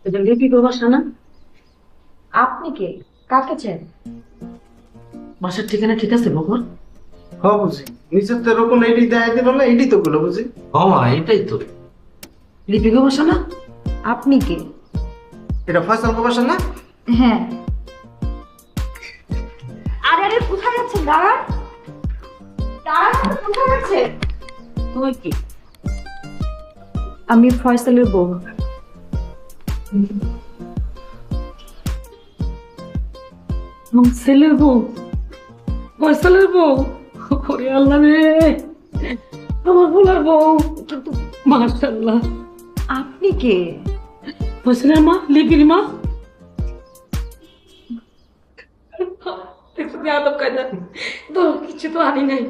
এটা লিপি বাসা না? আপনি কে? কাকে চেন? বাসার ঠিকানা ঠিক আছে বকর? হ বুঝি, নিচের তো এরকম এইটি দেখাই দিল না, এইটি তো গুলো বুঝি। হ্যাঁ এটাই তো লিপি বাসা না? আপনি কে? এটা ফয়সাল বাসা না? হ্যাঁ। আরে আরে কোথায় যাচ্ছেন? দাঁড়ান দাঁড়ান, কোথায় যাচ্ছেন? তুই কি? আমি ফয়সালের বউ। আমার ছেলের বউ, ফয়সালের বউ। ওরে আল্লাহ রে, আমার ভোলার বউ। কিন্তু মাশাআল্লাহ। আপনি কে? ফয়সালের মা, লিপির মা। দেখছো কি আদব কায়দা? তো কিছু তো আনি নাই।